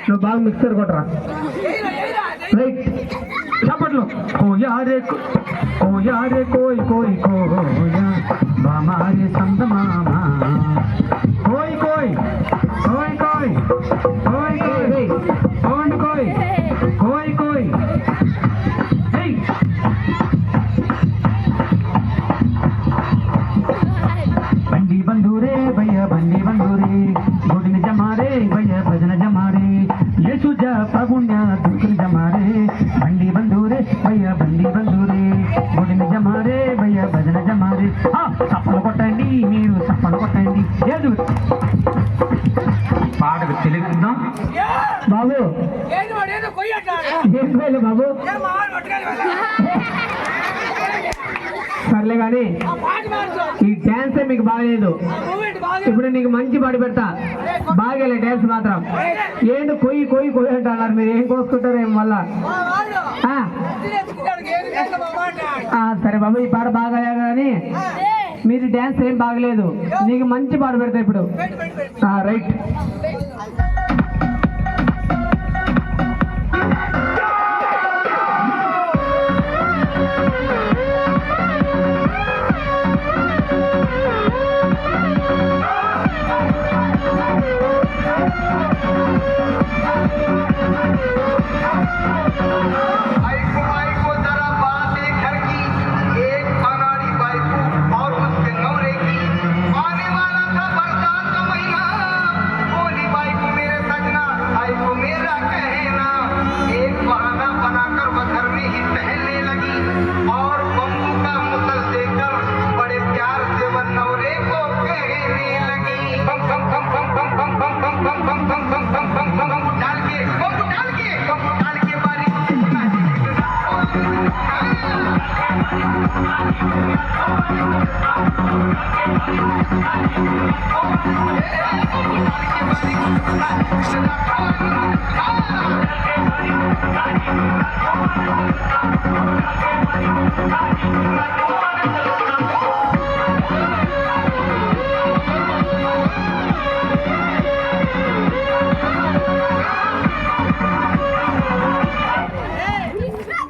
నువ్వు బాగా మిక్సర్ కొట్టరా. రైట్ చప్పట్లు. కోయారే కోయారే కోయ్ కోయ్ కోయా బామారే సందమామ కోయ్ కోయ్ కోయ్ కోయ్ కోయ్ కోయ్ కోండ్ కోయ్ కోయ్ కోయ్. బండి బంధూరే భయ్య బండి బంధూరే గుడిని జమారే భయ్య భజన జమారే యేసు జ ప్రభుణ్య దుఃఖని జమారే బండి బంధూరే భయ్య బండి బంధూరే గుడిని జమారే భయ్య భజన జమారే. చప్పలు కొట్టండి మీరు చప్పలు కొట్టండి. ఏదు పాటకు తెలుగుద్దాం బాబు. ఏం కోయలే బాబు. సర్లే కానీ ఈ డాన్స్ మీకు బాగలేదు. ఇప్పుడు నీకు మంచి పాడి పెడతా. బాగలే డాన్స్ మాత్రం. ఏంటి కొయ్యి కొయ్యి కొయ్యి అంటున్నారు. మీరు ఏం కోసుకుంటారు ఏం వల్ల. సరే బాబు ఈ పాట బాగాలే కానీ మీరు డాన్స్ ఏం బాగలేదు. నీకు మంచి పాట పెడతా ఇప్పుడు. రైట్.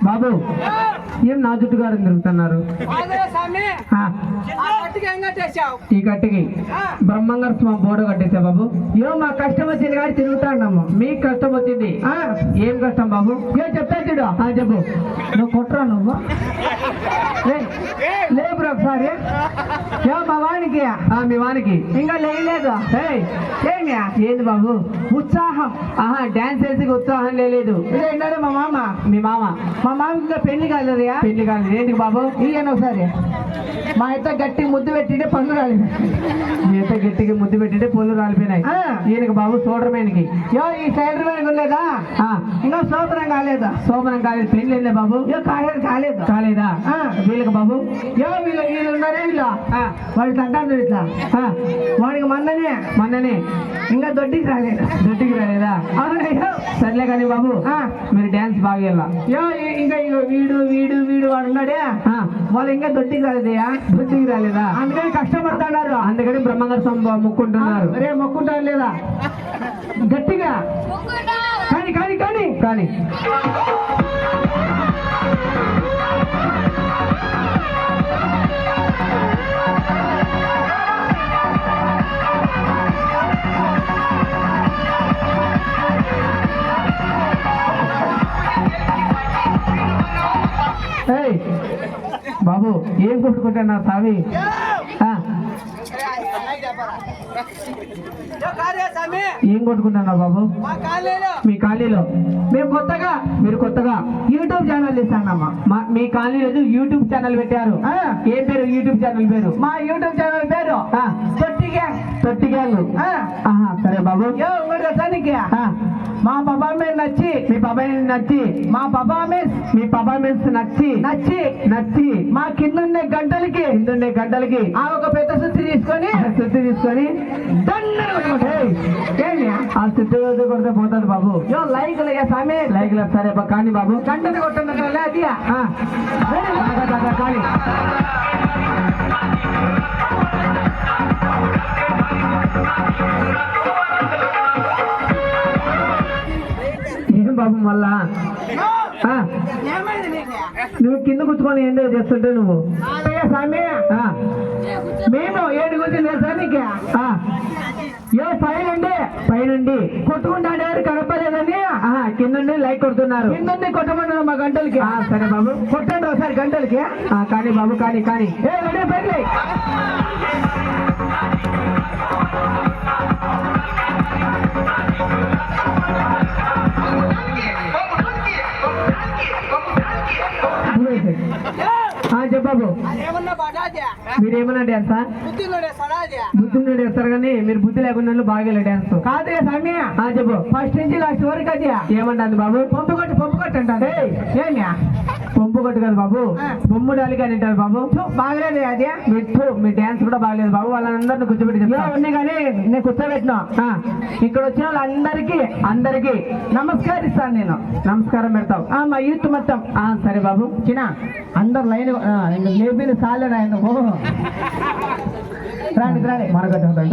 బాబు ఏం నా జుట్టు గారు తిరుగుతున్నారు. ఈ కట్టికి బ్రహ్మంగారు స్వామి బోర్డు కట్టేసా బాబు. ఏమో మా కష్టం వచ్చింది కానీ తిరుగుతాడమ్మా. మీకు కష్టం వచ్చింది. ఏం కష్టం బాబు. ఏం చెప్తా చూడు. చెప్పు. నువ్వు కొట్టరా నువ్వు. లేబు ఒకసారి. మా వానికి మీ వానికి ఇంకా లేదు. ఏంది బాబు ఉత్సాహం. డాన్స్ వేసి ఉత్సాహం లేదు. ఏంటంటే మా మామ మీ మామ మా మామ ఇంకా పెళ్లి కాలేదు. పెళ్లి కాలేదు. ఏంటికి బాబు ఈయన ఒకసారి మా అయితే గట్టి ముద్దు పెట్టింటే పనులు రాలేదు. మీ అయితే గట్టిగా ముద్దు పెట్టింటే పనులు రాలిపోయినాయి. ఈయనకి బాబు సోదరమేనకి ఈ సైడ్ లేదా ఇంకా సోదరం కాలేదా. సోదరం కాలేదు. పెళ్లి వెళ్ళే బాబు కాలేదు కాలేదా. వీళ్ళకి బాబు వీళ్ళు ఉన్నారే వీళ్ళు వాడికి అంటారు ఇట్లా. వాడికి మొన్ననే ఇంకా దొడ్డికి రాలేదు. దొడ్డికి రాలేదా. సర్లే కానీ బాబు మీరు డాన్స్ బాగా వెళ్ళా. ఇంకా వీడు వీడు వీడు వాడు ఉన్నాడే వాళ్ళు ఇంకా దొడ్డికి రాలేదయా. దొడ్డికి రాలేదా. అందుకని కష్టపడుతున్నారు. అందుకని బ్రహ్మంగారు మొక్కుంటున్నారు. రే మొక్కుంటారు లేదా గట్టిగా కానీ కానీ కానీ కానీ బాబు ఏం కొట్టుకుంటున్నా సామి. ఏం కొట్టుకుంటున్నావు బాబు. మీ కాలనీలో మీరు కొత్తగా యూట్యూబ్ ఛానల్ ఇస్తానమ్మా. మీ కాలనీలో యూట్యూబ్ ఛానల్ పెట్టారు. ఏ పేరు యూట్యూబ్ ఛానల్ పేరు. మా యూట్యూబ్ ఛానల్ పేరు తొట్టి గ్యాంగ్. సరే బాబు మా పర్ఫార్మెన్స్ నచ్చి మీ పర్ఫార్మెన్స్ నచ్చి మా కింద గంటలకి ఒక పెద్ద సుత్తి తీసుకొని ఆ సుత్తి కొడితే పోతాడు బాబు. లైక్ సామి లైక్ సరే కానీ బాబు గంటలు కొట్టండి అది కానీ బాబు మళ్ళా ఆ, నువ్వు కింద కూర్చుకొని ఏందో చేస్తుంటే నువ్వు స్వామి మేము ఏడు కూర్చుని సార్కి ఏ పైనుండి కొట్టుకుంటాడు కనపలేదని కింద లైక్ కొడుతున్నారు కింద కొట్టమన్నారు మా గంటలకి సరే బాబు కొట్టండి ఒకసారి గంటలకి కానీ బాబు కానీ ఏ రెడీ పైకి చెప్పాబు మీరేమన్నా డ్యాన్సా బుద్ధి వేస్తారు కానీ మీరు బుద్ధి లేకుండా బాగా డ్యాన్స్ కాదు సమయ చెప్పు ఫస్ట్ నుంచి లాస్ట్ వరకు అది ఏమంటుంది బాబు పంపు కొట్టు అంటారు ఏమియా పంపు కొట్టు కదా బాబు బొమ్ము డాలి కానీ అంటారు బాబు బాగలేదు అది మీ డ్యాన్స్ కూడా బాగలేదు బాబు వాళ్ళందరినీ కూర్చోబెట్టి ఉన్నాయి కానీ నేను కూర్చోబెట్టినా ఇక్కడ వచ్చిన వాళ్ళందరికీ నమస్కరిస్తాను నేను నమస్కారం పెడతావు మా యూత్ మొత్తం సరే బాబు చిన్న అందరు లైన్ లేబీలు సాలే రాయండి రాండి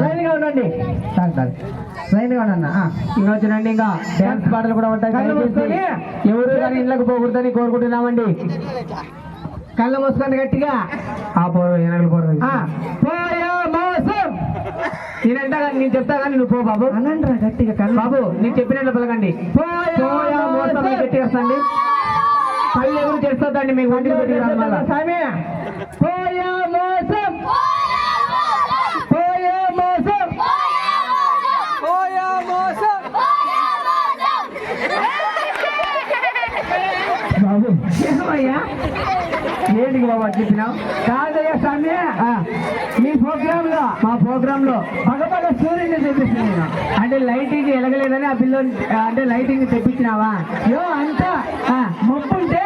లైన్గా ఉండండి లైన్గా ఉండన్నా ఇంకా వచ్చినండి ఇంకా డ్యాన్స్ పాటలు కూడా ఉంటాయి ఎవరు కానీ ఇళ్ళకి పోకూడదని కోరుకుంటున్నామండి కళ్ళు మూసుకొని గట్టిగా నేను చెప్తా కానీ నువ్వు పో బాబు అనండి గట్టిగా బాబు నేను చెప్పినట్లు పలకండి గట్టిగా వస్తాండి కళ్ళు ఎవరు చేస్తుందండి మీకు ఒంటికి పెట్టి స్వామి బాబు ఏమయ్యా ఏంటికి బాబు చెప్పినావు కాదయ్యా స్వామి మా ప్రోగ్రామ్ లో పగపగ సూర్యుని తెప్పిస్తున్నాను అంటే లైటింగ్ ఎలగలేదని ఆ పిల్ల అంటే లైటింగ్ తెప్పించినావా అంతా మొప్పుంటే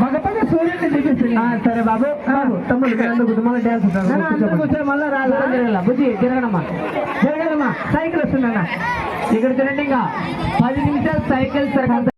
పగపగ సూర్యుని తెప్పిస్తున్నా సరే బాబు తమ్ముడు మళ్ళీ డ్యాన్స్ మళ్ళీ రాదు బుద్ధి జరగనమ్మా సైకిల్ వస్తుందన్న ఇక్కడ చూడండి ఇంకా 10 నిమిషాలు సైకిల్ సరక